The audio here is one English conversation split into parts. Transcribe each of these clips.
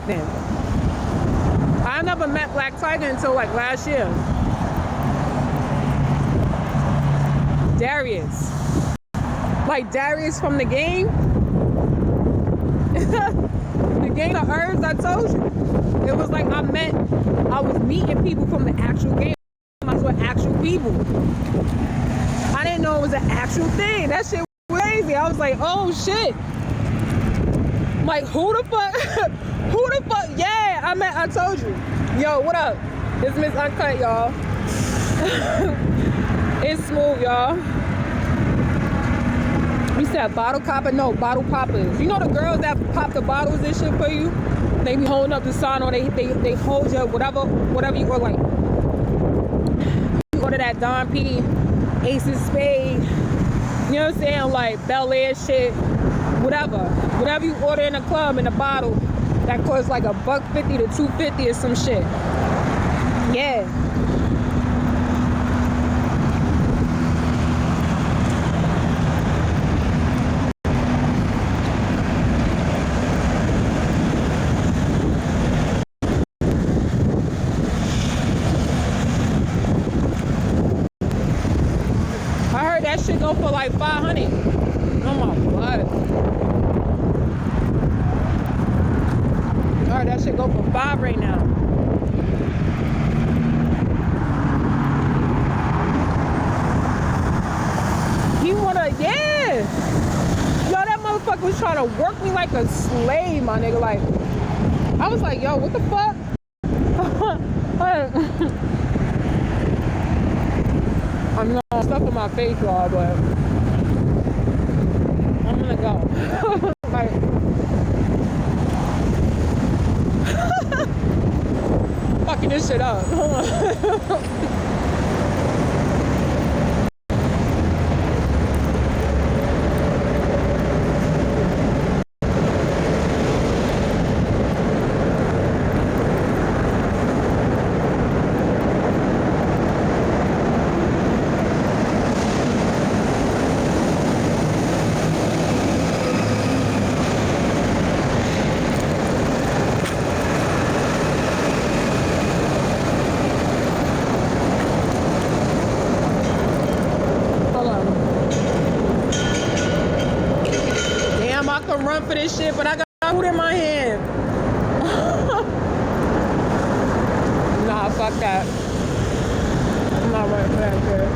then. I never met Black Tiger until like last year. Darius. Like Darius from the game. The game of herbs I told you. It was like I was meeting people from the actual game. I was with actual people. I didn't know it was an actual thing. That shit was crazy. I was like, oh shit. Like, who the fuck? Who the fuck? Yeah, I told you. Yo, what up? It's Miss Uncut, y'all. It's smooth, y'all. You said bottle copper? No, bottle poppers. You know the girls that pop the bottles and shit for you? They be holding up the sign, or they hold you, whatever you order, like, you order that Don P, Ace of Spade, you know what I'm saying, like Bel Air shit, whatever you order in a club in a bottle, that costs like $150 to $250 or some shit. Yeah. That shit go for like 500. Oh my god. Alright, that shit go for 5 right now. He wanna, yeah. Yo, that motherfucker was trying to work me like a slave, my nigga. Like, I was like, yo, what the fuck? I'm not stuff in my face, y'all, but I'm gonna go. Like, fucking this shit up. Run for this shit, but I got food in my hand. Nah, fuck that. I'm not running for that shit.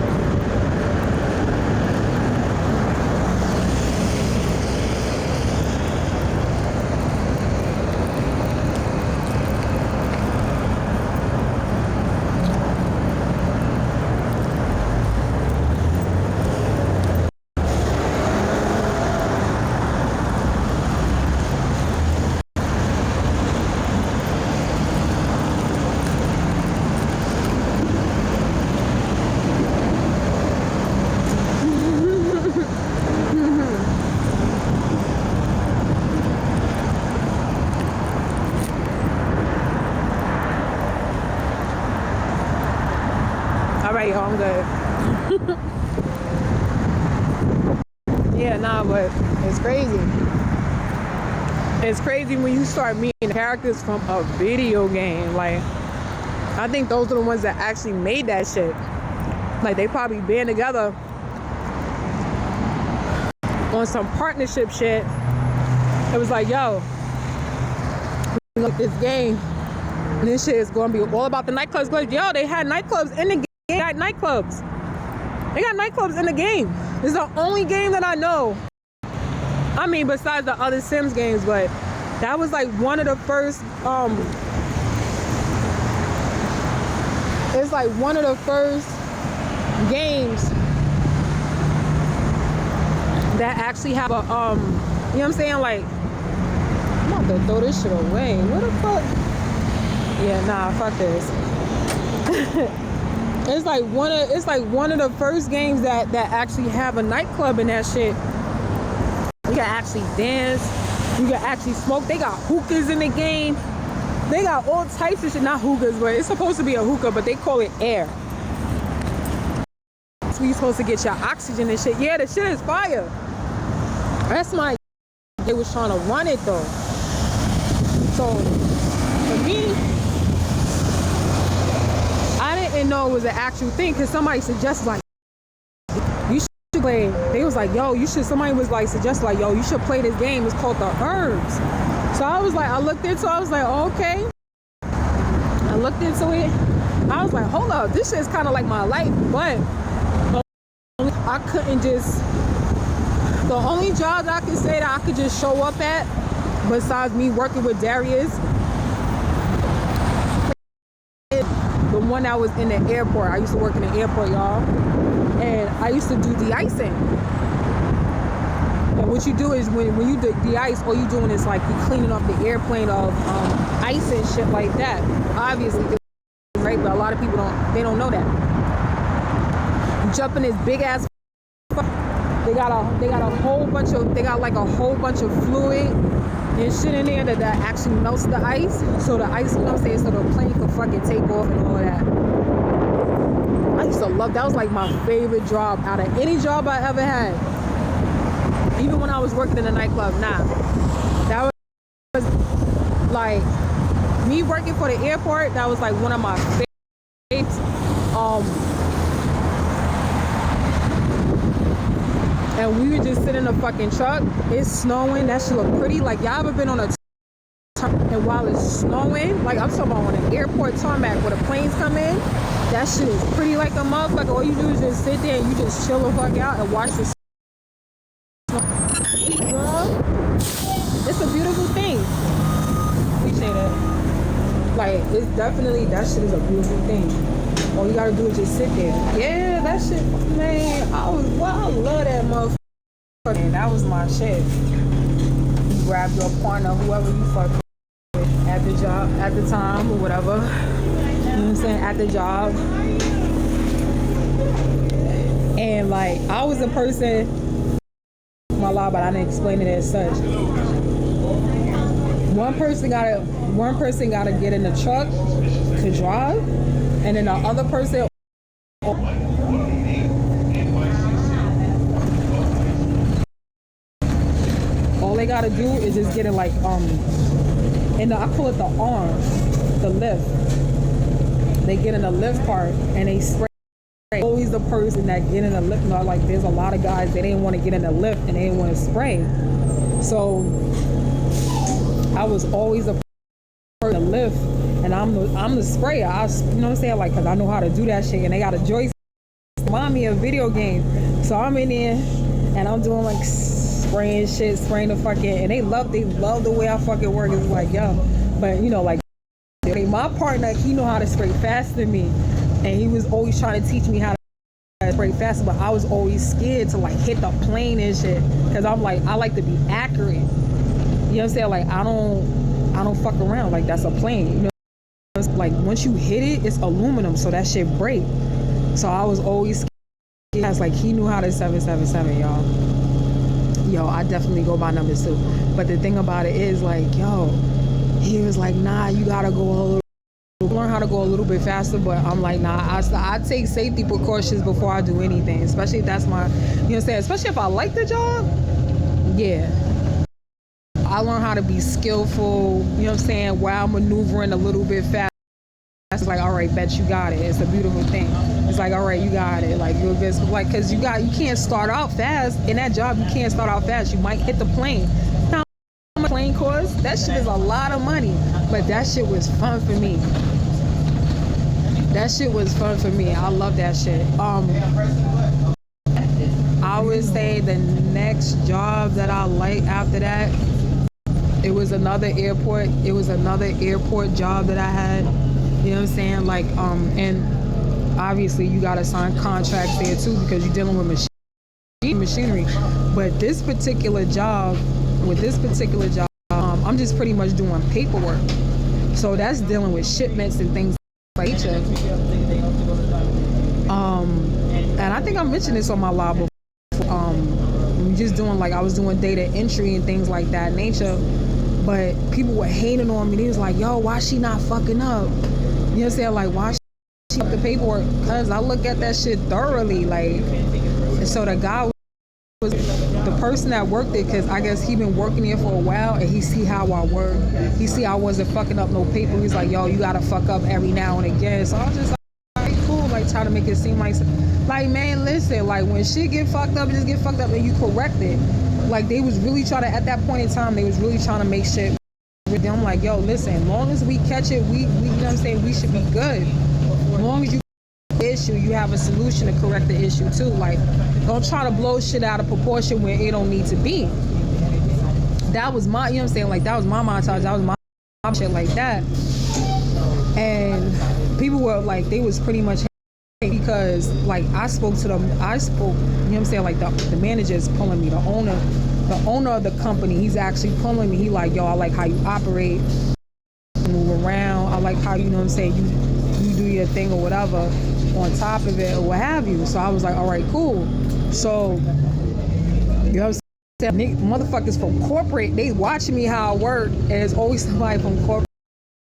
Alright, y'all, I'm good. Yeah, nah, but it's crazy. It's crazy when you start meeting characters from a video game. Like, I think those are the ones that actually made that shit. Like, they probably band together on some partnership shit. It was like, yo, look, this game, this shit is gonna be all about the nightclubs. Yo, they had nightclubs in the game. They got nightclubs. They got nightclubs in the game. This is the only game that I know. I mean, besides the other Sims games, but that was like one of the first, it's like one of the first games that actually have a, you know what I'm saying? Like, I'm about to throw this shit away. What the fuck? Yeah, nah, fuck this. It's like one of the first games that actually have a nightclub in that shit. You can actually dance, you can actually smoke. They got hookahs in the game. They got all types of shit. Not hookahs, but it's supposed to be a hookah, but they call it air. That's where you're supposed to get your oxygen and shit. Yeah, the shit is fire. That's my. They was trying to run it though. So me, I didn't know it was an actual thing because somebody suggested like you should play. They was like, yo, you should. Somebody was like suggested like, yo, you should play this game. It's called the Herbs. So I was like, I looked into it. I was like, oh, okay. I looked into it. I was like, hold up, this shit's kind of like my life, but I couldn't just. The only job that I could say that I could just show up at, besides me working with Darius, the one that was in the airport. I used to work in the airport, y'all, and I used to do de-icing. And what you do is when you do de-ice, all you doing is like you cleaning up the airplane of ice and shit like that. Obviously, right? But a lot of people don't know that. You jump in this big ass. They got a whole bunch of fluid and shit in there that actually melts the ice. So the ice, you know what I'm saying, so the plane can fucking take off and all of that. I used to love that. Was like my favorite job out of any job I ever had. Even when I was working in a nightclub, that was like me working for the airport. That was like one of my favorites. And we would just sit in a fucking truck. It's snowing. That shit look pretty. Like, y'all ever been on a and while it's snowing, like I'm talking about on an airport tarmac where the planes come in, that shit is pretty like a motherfucker. All you do is just sit there and you just chill the fuck out and watch the snow. It's a beautiful thing. Appreciate it. Like, it's definitely, that shit is a beautiful thing. All you gotta do is just sit there. Yeah, that shit, man, I love that motherfucker. Man, that was my shit. You grab your partner, whoever you fuck with at the job, at the time, or whatever. You know what I'm saying? At the job. And like, I was a person, my law, but I didn't explain it as such. One person gotta get in the truck to drive, and then the other person all they gotta do is just get in like and I call it the arm, the lift. They get in the lift part and they spray. Always the person that get in the lift. Not like there's a lot of guys that didn't want to get in the lift and they didn't want to spray. So I was always a person to lift, and I'm the sprayer. You know what I'm saying? Like, cause I know how to do that shit, and they got a joystick. Remind me of video game. So I'm in there and I'm doing like spraying the fucking, and they love the way I fucking work. It's like, yo, but you know, like my partner, he know how to spray faster than me, and he was always trying to teach me how to spray faster, but I was always scared to like hit the plane and shit, cause I'm like, I like to be accurate. You know what I'm saying? Like I don't fuck around. Like that's a plane. You know, it's like once you hit it, it's aluminum, so that shit break. So I was always scared. It's like he knew how to 777, y'all. Yo, I definitely go by numbers too. But the thing about it is like, yo, he was like, nah, you gotta learn how to go a little bit faster. But I'm like, nah, I take safety precautions before I do anything, especially if that's my, you know what I'm saying, especially if I like the job. Yeah, I learned how to be skillful, you know what I'm saying, while maneuvering a little bit fast. It's like, all right, bet you got it. It's a beautiful thing. It's like, all right, you got it. Like, you're good. Like, cause you can't start out fast in that job. You can't start out fast. You might hit the plane. Now, how much plane costs? That shit is a lot of money, but that shit was fun for me. That shit was fun for me. I love that shit. I would say the next job that I like after that, it was another airport job that I had. You know what I'm saying? Like, and obviously you gotta sign contracts there too, because you're dealing with machinery. But this particular job, I'm just pretty much doing paperwork. So that's dealing with shipments and things like that. And I think I mentioned this on my live before. Just doing, like, I was doing data entry and things like that nature. But people were hating on me. They was like, yo, why she not fucking up? You know what I'm saying? Like, why she up the paperwork? Because I look at that shit thoroughly. Like, and so the guy was the person that worked it, because I guess he been working there for a while, and he see how I work. He see I wasn't fucking up no paper. He's like, yo, you gotta fuck up every now and again. So I was just like, all right, cool. Like, try to make it seem like man, listen, like, when shit get fucked up, just get fucked up and you correct it. Like, they was really trying to, at that point in time, they was really trying to make shit. I'm like, yo, listen, as long as we catch it, we you know what I'm saying, we should be good. As long as you issue, you have a solution to correct the issue too. Like, don't try to blow shit out of proportion where it don't need to be. That was my, you know what I'm saying, like, that was my montage, that was my shit like that. And people were like, they was pretty much, because like I spoke, you know what I'm saying, like the manager's pulling me, the owner of the company, he's actually pulling me. He like, yo, I like how you operate, move around, I like how, you know what I'm saying, you do your thing or whatever on top of it or what have you. So I was like, all right, cool. So, you know what I'm saying, motherfuckers from corporate, they watching me how I work, and there's always somebody from corporate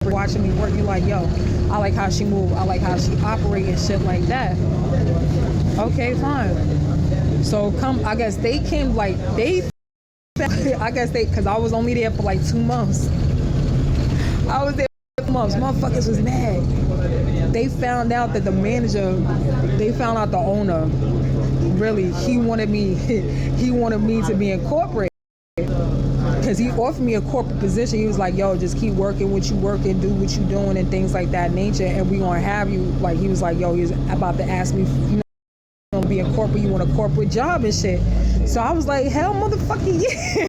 watching me work. You're like, yo, I like how she move, I like how she operate and shit like that. Okay, fine. So I guess they came, like, because I was only there for like 2 months. I was there for 2 months. Motherfuckers was mad. They found out that the manager, they found out the owner, really, he wanted me to be incorporated. Because he offered me a corporate position. He was like, yo, just keep working what you working, do what you doing and things like that nature, and we gonna have you, like, he was like, yo, he's about to ask me, you know, be in corporate, you want a corporate job and shit. So I was like, hell motherfucking yeah.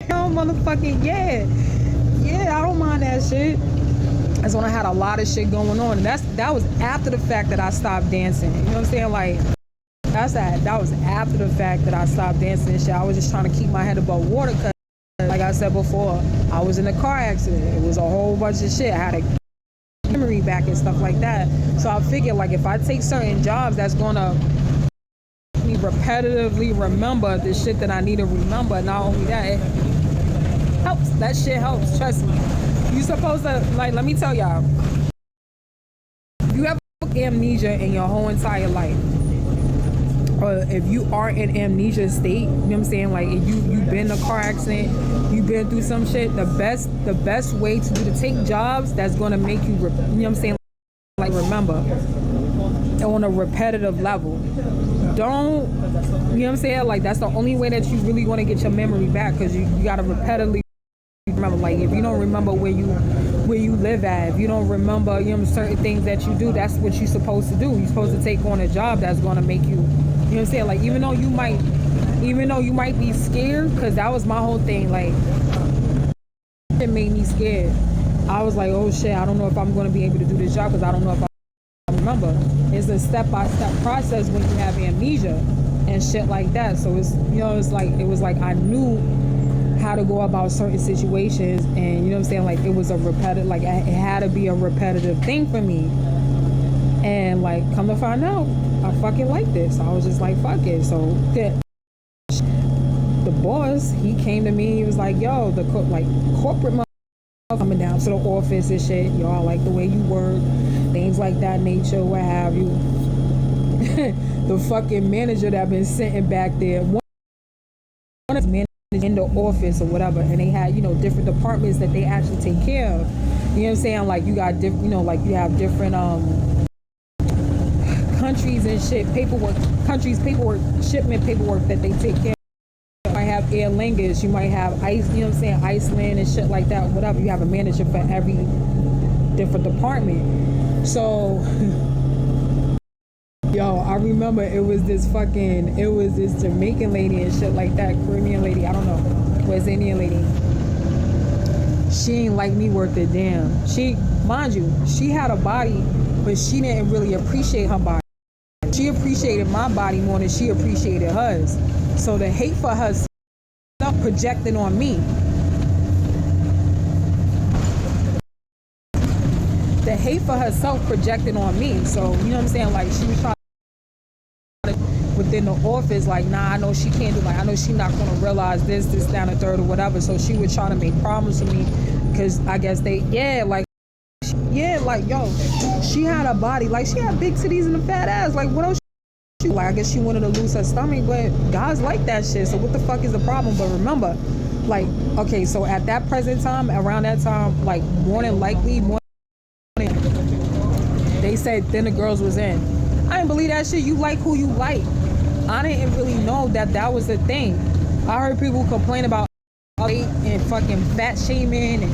Hell motherfucking yeah. Yeah, I don't mind that shit. That's when I had a lot of shit going on. And that was after the fact that I stopped dancing. You know what I'm saying? Like, that was after the fact that I stopped dancing and shit. I was just trying to keep my head above water, because like I said before, I was in a car accident. It was a whole bunch of shit. I had a memory back and stuff like that. So I figured, like, if I take certain jobs that's gonna me repetitively remember the shit that I need to remember, not only that, it helps. That shit helps, trust me. You supposed to, like, let me tell y'all, if you have amnesia in your whole entire life, or if you are in amnesia state, you know what I'm saying, like, if you've been in a car accident, you've been through some shit, the best way to do to take jobs that's gonna make you, you know what I'm saying, like, remember on a repetitive level. Don't, you know what I'm saying, like, that's the only way that you really want to get your memory back, because you gotta repetitively remember. Like, if you don't remember where you live at, if you don't remember, you know, certain things that you do, that's what you're supposed to do. You're supposed to take on a job that's gonna make you, you know what I'm saying, like, even though you might be scared, because that was my whole thing, like, it made me scared. I was like, oh shit, I don't know if I'm gonna be able to do this job, because I don't know if I remember. It's a step-by-step process when you have amnesia and shit like that. So it's, you know, it was like I knew how to go about certain situations, and, you know what I'm saying, like, it was a repetitive, like, it had to be a repetitive thing for me. And, like, come to find out, I fucking like this. I was just like, fuck it. So the boss, he came to me, he was like, yo, the corporate coming down to the office and shit, yo, I like the way you work, things like that nature, what have you. The fucking manager that been sitting back there, one of the managers in the office or whatever, and they had, you know, different departments that they actually take care of. You know what I'm saying? Like, you got different, you know, like, you have different countries and shit, paperwork, shipment paperwork that they take care of. You might have Aer Lingus, you might have you know what I'm saying, Iceland and shit like that, whatever. You have a manager for every different department. So yo, I remember it was this Jamaican lady and shit like that, Caribbean lady, I don't know, West Indian lady. She ain't like me worth a damn. She, mind you, she had a body, but she didn't really appreciate her body. She appreciated my body more than she appreciated hers. So the hate for herself projected on me. The hate for herself projected on me. So, you know what I'm saying? Like, she was trying within the office, like, nah, I know she can't do, like, I know she not gonna realize this, down the third or whatever. So she would try to make problems with me, because I guess like, yo, she had a body, like, she had big titties and a fat ass. Like, what else Like, I guess she wanted to lose her stomach, but guys like that shit. So what the fuck is the problem? But remember, like, okay, so at that present time, around that time, like, more than likely, they said then the girls was in. I didn't believe that shit. You like who you like. I didn't really know that that was the thing. I heard people complain about weight and fucking fat shaming and,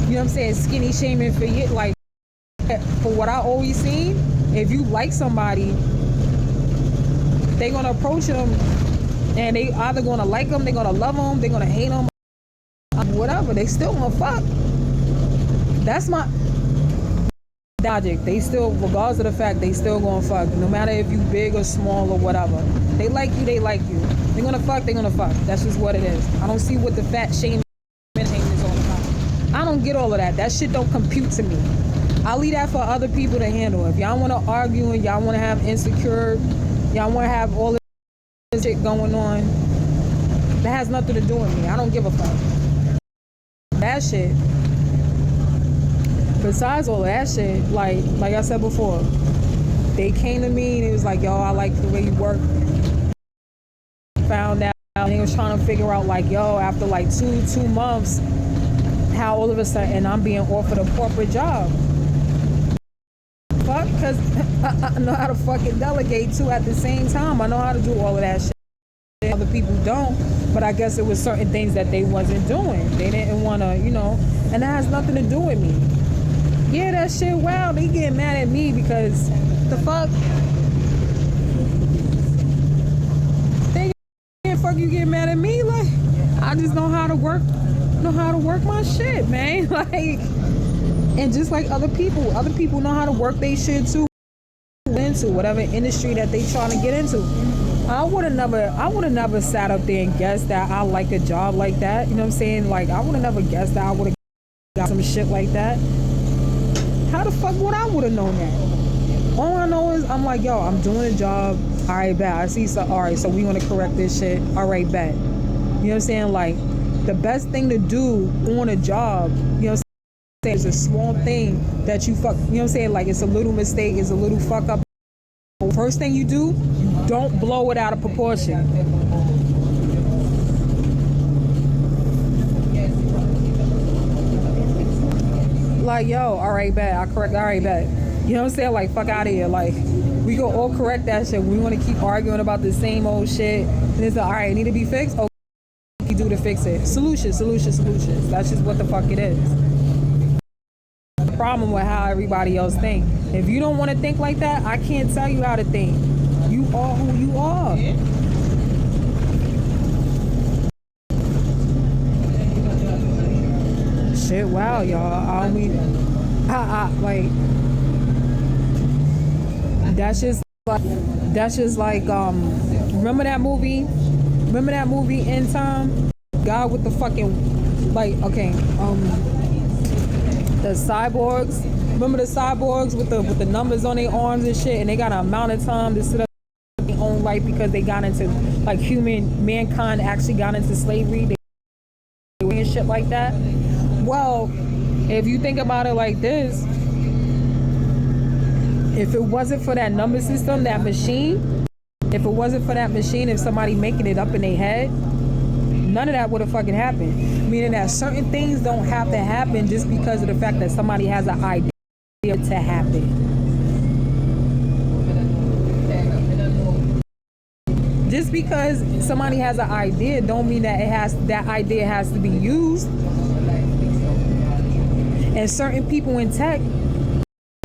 you know what I'm saying, skinny shaming for you. Like, for what I always seen, if you like somebody, they gonna approach them and they either gonna like them, they gonna love them, they gonna hate them, whatever. They still gonna fuck. That's my logic. They still, regardless of the fact, they still gonna fuck. No matter if you big or small or whatever. They like you, they like you. They gonna fuck, they gonna fuck. That's just what it is. I don't see what the fat shaming is all about. I don't get all of that. That shit don't compute to me. I'll leave that for other people to handle. If y'all wanna argue and y'all wanna have insecure, y'all wanna have all this shit going on, that has nothing to do with me. I don't give a fuck. That shit. Besides all that shit, like I said before, they came to me and it was like, yo, I like the way you work. Found out, and they was trying to figure out, like, yo, after like two months, how all of a sudden I'm being offered a corporate job. Fuck, because I know how to fucking delegate too at the same time. I know how to do all of that shit. Other people don't, but I guess it was certain things that they wasn't doing. They didn't want to, you know, and that has nothing to do with me. Yeah, that shit, wow, they get mad at me because the fuck? They can't fuck you get mad at me? Like, I just know how to work my shit, man. Like, and just like other people know how to work their shit too, into whatever industry that they trying to get into. I would have never sat up there and guessed that I like a job like that. You know what I'm saying? Like, I would have never guessed that I would have got some shit like that. How the fuck would I would have known that? All I know is I'm like, yo, I'm doing a job. All right, bet. I see. So, all right, so we want to correct this shit. All right, bet. You know what I'm saying? Like, the best thing to do on a job, you know what I'm saying, is a small thing that you fuck. You know what I'm saying? Like, it's a little mistake, it's a little fuck up. First thing you do, you don't blow it out of proportion. Like, yo, all right, bet. I correct. All right, bet. You know what I'm saying? Like, fuck out of here. Like, we go all correct that shit. We want to keep arguing about the same old shit. And it's like, all right, it need to be fixed. Oh, you do to fix it. Solutions. That's just what the fuck it is. The problem with how everybody else think. If you don't want to think like that, I can't tell you how to think. You are who you are. Shit, wow, y'all. I mean, like, that's just like, remember that movie In Time? God with the fucking, like, okay, the cyborgs. Remember the cyborgs with the numbers on their arms and shit, and they got an amount of time to sit up in their own life because they got into, like, mankind actually got into slavery. They and shit like that. Well, if you think about it like this, if it wasn't for that number system, that machine, if somebody making it up in their head, none of that would have fucking happened. Meaning that certain things don't have to happen just because of the fact that somebody has an idea to happen. Just because somebody has an idea don't mean that that idea has to be used. And certain people in tech,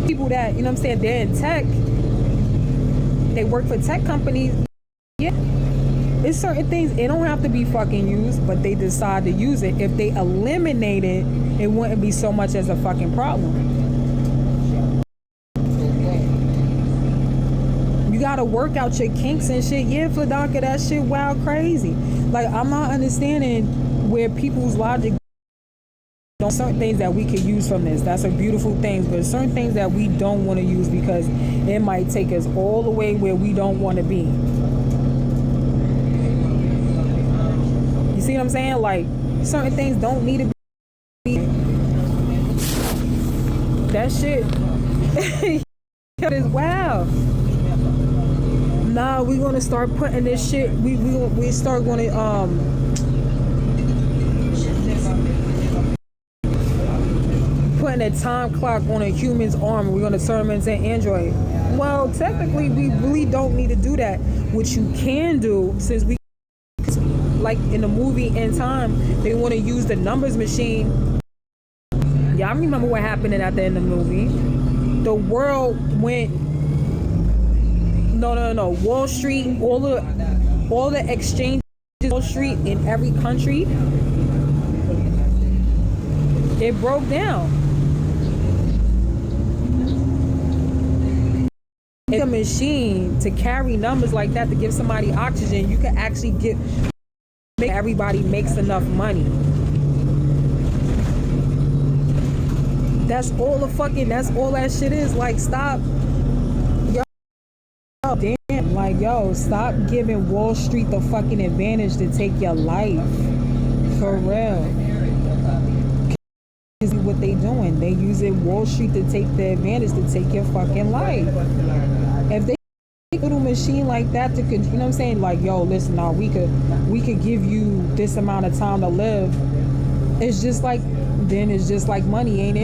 people that, you know what I'm saying, they're in tech, they work for tech companies, yeah. It's certain things, it don't have to be fucking used, but they decide to use it. If they eliminate it, it wouldn't be so much as a fucking problem. You gotta work out your kinks and shit. Yeah, Fladanka, that shit wild crazy. Like, I'm not understanding where people's logic on certain things that we could use from this. That's a beautiful thing, but certain things that we don't want to use because it might take us all the way where we don't want to be. You see what I'm saying? Like, certain things don't need to be. That shit is wild. Nah, we gonna start putting this shit. We start gonna putting a time clock on a human's arm. We're gonna turn them into Android. Well, technically, we really don't need to do that. What you can do, since we like in the movie In Time, they want to use the numbers machine. Yeah, I remember what happened at the end of the movie. The world went. No. Wall Street, all the exchanges, Wall Street in every country, it broke down. It's a machine to carry numbers like that to give somebody oxygen. You can actually make everybody makes enough money. That's all that shit is. Like, stop. Damn, like, yo, stop giving Wall Street the fucking advantage to take your life. For real. Is what they doing. They using Wall Street to take the advantage to take your fucking life. If they take a little machine like that to, you know what I'm saying? Like, yo, listen, now we could give you this amount of time to live. It's just like money, ain't it?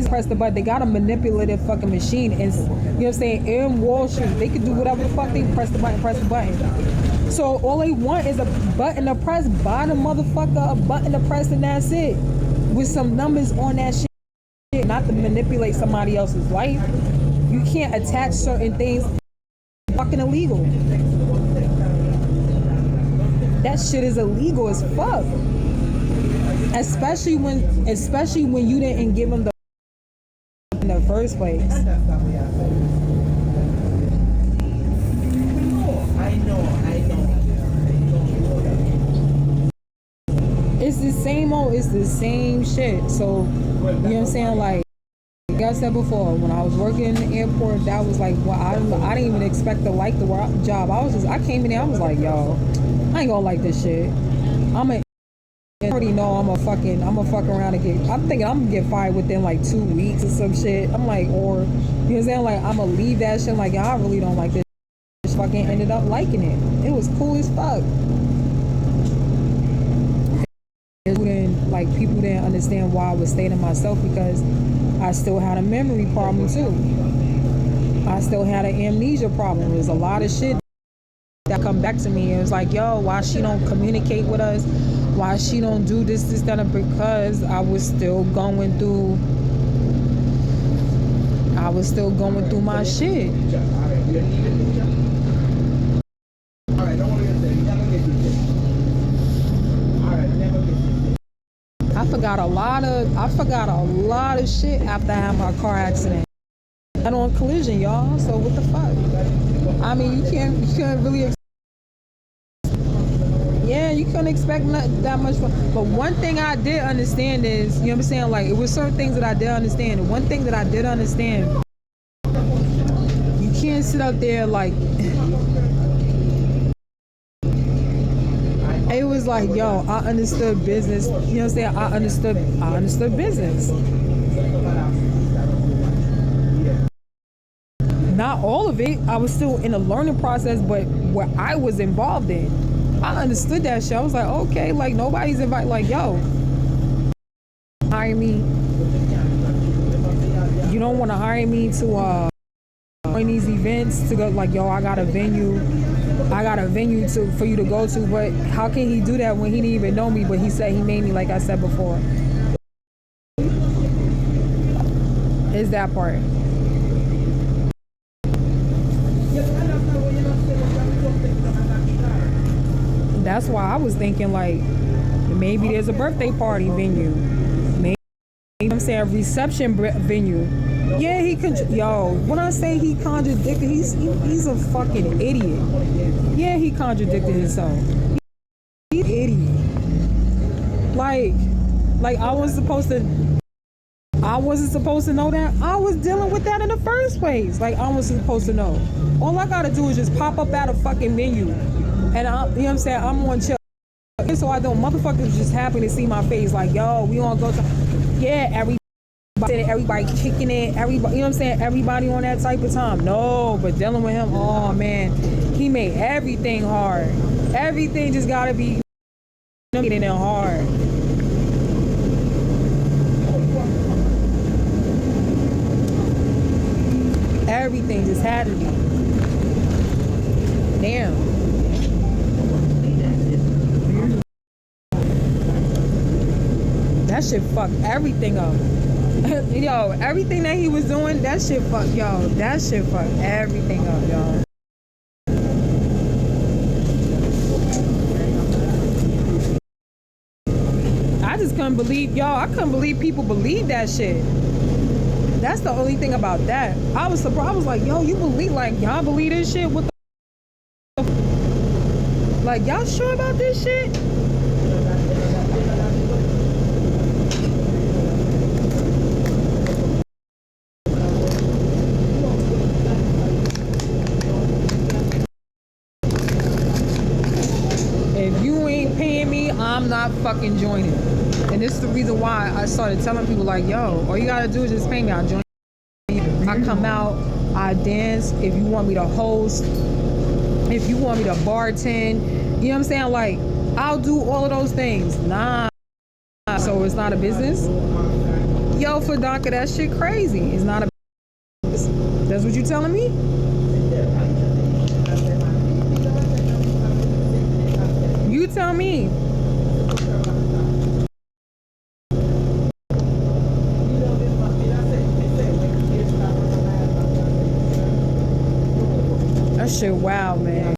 Press the button. They got a manipulative fucking machine, and you know what I'm saying, in Wall Street they can do whatever the fuck. They press the button. So all they want is a button to press. Buy the motherfucker a button to press, and that's it, with some numbers on that shit. Not to manipulate somebody else's life. You can't attach certain things. Fucking illegal. That shit is illegal as fuck. Especially when you didn't give them the in the first place. I know. It's the same shit. So, you know what I'm saying? Like I said before, when I was working in the airport, that was like, well, I didn't even expect to like the job. I came in there, I was like, yo, I ain't gonna like this shit. I already know I'm a fuck around and I'm thinking I'm gonna get fired within like 2 weeks or some shit. I'm like, or, you know what I'm saying? Like, I'm gonna leave that shit. Like, I really don't like this. Just fucking ended up liking it. It was cool as fuck. People didn't understand why I was staying to myself, because I still had a memory problem too. I still had an amnesia problem. There's a lot of shit that come back to me. It was like, yo, why she don't communicate with us? Why she don't do this, that, and because I was still going through my shit. I forgot a lot of shit after I had my car accident. And on collision, y'all. So what the fuck? I mean, you can't really. Yeah, you couldn't expect that much fun. But one thing I did understand is, you know what I'm saying? Like, it was certain things that I did understand. And one thing that I did understand, you can't sit out there like, it was like, yo, I understood business. You know what I'm saying? I understood business. Not all of it. I was still in a learning process, but what I was involved in, I understood that shit. I was like, okay, like, nobody's invited. Like, yo, hire me. You don't want to hire me to join these events to go. Like, yo, I got a venue for you to go to. But how can he do that when he didn't even know me? But he said he made me, like I said before. Is that part? That's why I was thinking, like, maybe there's a birthday party venue. Maybe, I'm saying, a reception venue. Yeah, he could. Yo, when I say he contradicted, he's a fucking idiot. Yeah, he contradicted himself. He's an idiot. Like I wasn't supposed to know that. I was dealing with that in the first place. Like, I wasn't supposed to know. All I gotta do is just pop up at a fucking venue. And you know what I'm saying? I'm on chill. So I don't, motherfuckers just happy to see my face. Like, yo, we wanna go to, yeah, everybody everybody kicking it, everybody, you know what I'm saying? Everybody on that type of time. No, but dealing with him, oh man, he made everything hard. Everything just gotta be getting it hard. Everything just had to be. Damn. That shit fucked everything up. Yo, everything that he was doing, that shit fucked everything up, y'all. I just couldn't believe, y'all, I couldn't believe people believe that shit. That's the only thing about that. I was surprised. I was like, yo, you believe, like, y'all believe this shit? What the like, y'all sure about this shit? If you ain't paying me, I'm not fucking joining. And this is the reason why I started telling people, like, yo, all you gotta do is just pay me. I'll join you. I come out, I dance. If you want me to host, if you want me to bartend, you know what I'm saying? Like, I'll do all of those things. Nah. So it's not a business? Yo, Fadonka, that shit crazy. It's not a business. That's what you telling me? You tell me. That shit wild, man.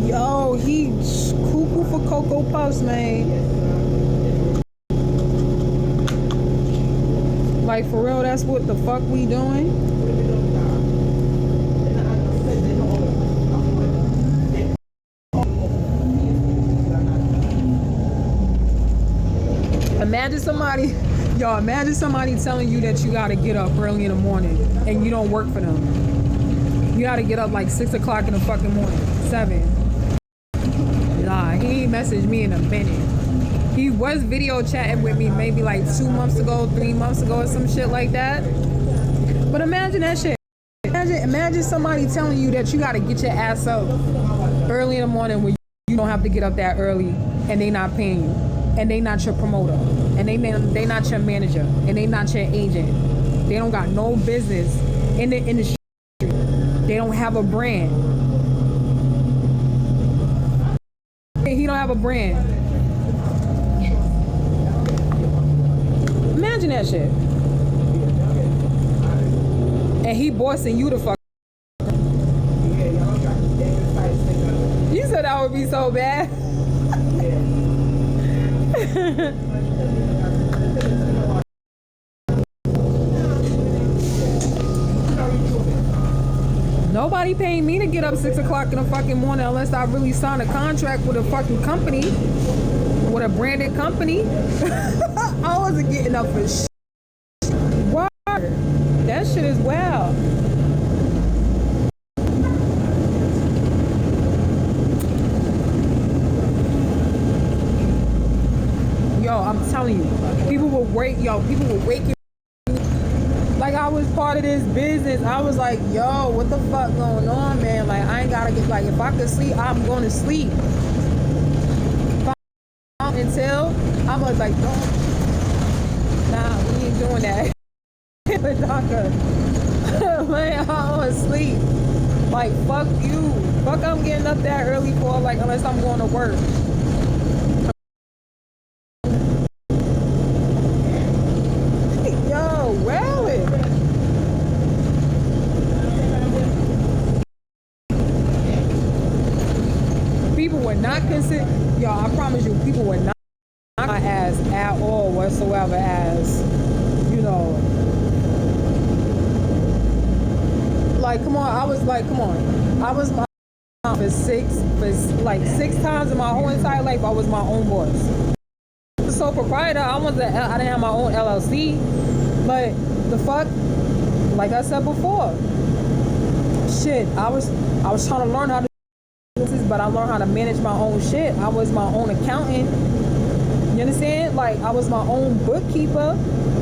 Yo, he cuckoo for Cocoa Puffs, man. Like, for real, that's what the fuck we doing? Imagine somebody telling you that you gotta get up early in the morning and you don't work for them. You gotta get up like 6 o'clock in the fucking morning, 7. Nah, he ain't messaged me in a minute. He was video chatting with me maybe like 2 months ago, 3 months ago, or some shit like that. But imagine that shit. Imagine somebody telling you that you gotta get your ass up early in the morning when you don't have to get up that early and they not paying you. And they not your promoter. And they not your manager. And they not your agent. They don't got no business in the industry. They don't have a brand. He don't have a brand. Imagine that shit. And he bossing you the fuck. You said that would be so bad. Nobody paying me to get up 6 o'clock in the fucking morning unless I really sign a contract with a fucking company, with a branded company. I wasn't getting up for shit. What? That shit is wild. Yo, I'm telling you, people will wake you. Like, I was part of this business. I was like, yo, what the fuck going on, man? Like, I ain't gotta get, like, if I could sleep, I'm gonna sleep. Until I was like, don't. Nah, we ain't doing that. But doctor, man, I wanna sleep. Like, fuck you. Fuck, I'm getting up that early for, like, unless I'm going to work. Yo, rally. People would not consider, yo, I promise you, people would not my ass at all whatsoever as, you know, like, come on, I was like, come on. I was my for six times in my whole entire life, I was my own boss. Sole proprietor, I didn't have my own LLC, but the fuck, like I said before, shit, I was trying to learn how to do this, but I learned how to manage my own shit. I was my own accountant. You understand? Like, I was my own bookkeeper.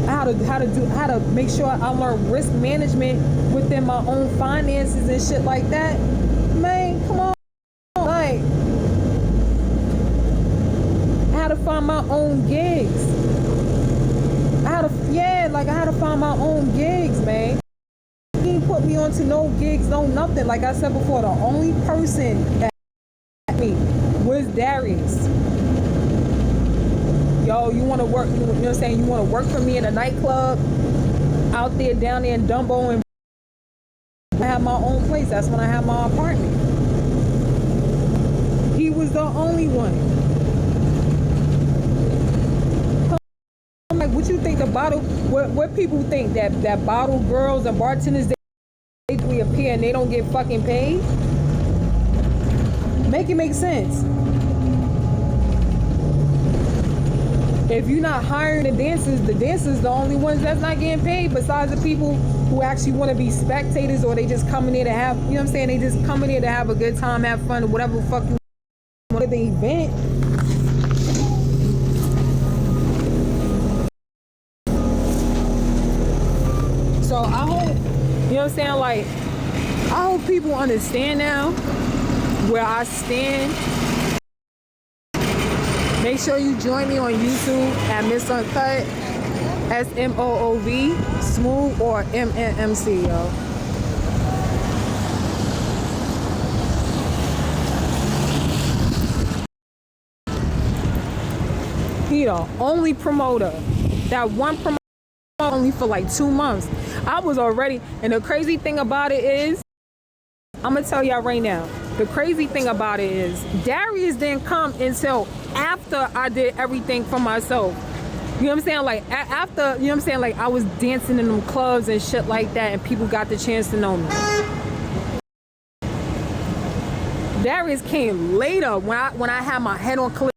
How to make sure I learned risk management within my own finances and shit like that. Man, come on. Like, I had to find my own gigs. I had to find my own gigs, man. He didn't put me onto no gigs, no nothing. Like I said before, the only person that me was Darius. Yo, you want to work? You know what I'm saying? You want to work for me in a nightclub out there, down there in Dumbo, and I have my own place. That's when I have my apartment. He was the only one. Like, what you think the bottle? What people think that bottle girls and bartenders they appear and they don't get fucking paid? Make it make sense. If you're not hiring the dancers the only ones that's not getting paid, besides the people who actually want to be spectators, or they just coming there to have, you know what I'm saying, they just coming here to have a good time, have fun, whatever the fuck you want at the event. So I hope, you know what I'm saying, like, I hope people understand now where I stand. Make sure you join me on YouTube at Miss Uncut, SMOOV, Smooth, or MNMC, yo. He the only promoter. That one promoter only for like 2 months. I was already, and the crazy thing about it is, I'm gonna tell y'all right now, the crazy thing about it is, Darius didn't come until after I did everything for myself. You know what I'm saying? Like, after, you know what I'm saying? Like, I was dancing in them clubs and shit like that, and people got the chance to know me. Darius came later when I had my head on collision.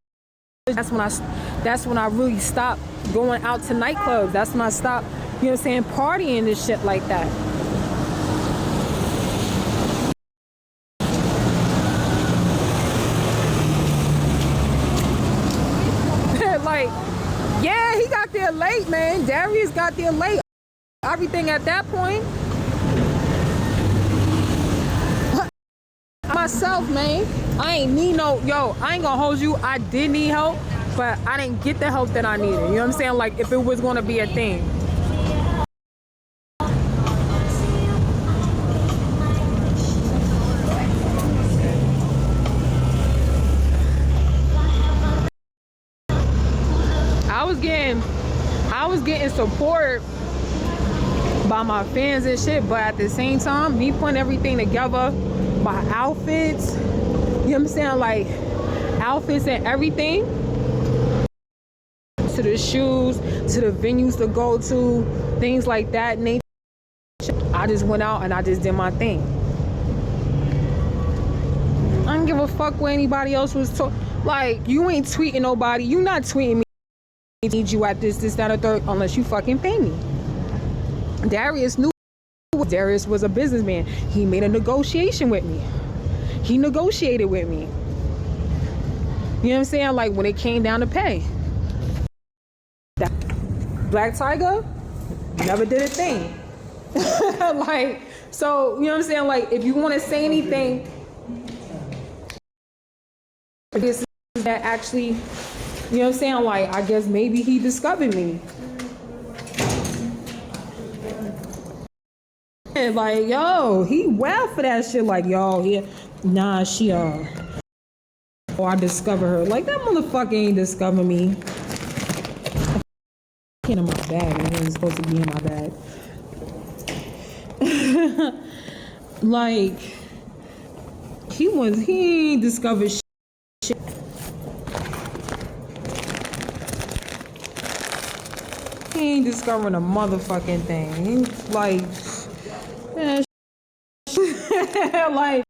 That's when I really stopped going out to nightclubs. That's when I stopped, you know what I'm saying, partying and shit like that. Like, yeah, he got there late, man. Darius got there late. Everything at that point. Myself, man, I ain't need no, I ain't gonna hold you. I did need help, but I didn't get the help that I needed. You know what I'm saying? Like, if it was gonna be a thing. I was getting support by my fans and shit, but at the same time, me putting everything together, my outfits, you know what I'm saying, like outfits and everything, to the shoes, to the venues to go to, things like that. And I just went out and I just did my thing. I don't give a fuck what anybody else was talking. Like, you ain't tweeting nobody. You not tweeting me. I need you at this, that, or third, unless you fucking pay me. Darius knew. Darius was a businessman. He made a negotiation with me. He negotiated with me. You know what I'm saying? Like, when it came down to pay. Black Tiger never did a thing. Like, so, you know what I'm saying? Like, if you want to say anything, this is that actually, you know what I'm saying? Like, I guess maybe he discovered me. And like, yo, he well for that shit. Like, yo, nah, she, oh, I discovered her. Like, that motherfucker ain't discover me. In my bag, and it was supposed to be in my bag. Like, he ain't discovered shit. He ain't discovering a motherfucking thing. He's like, man, like,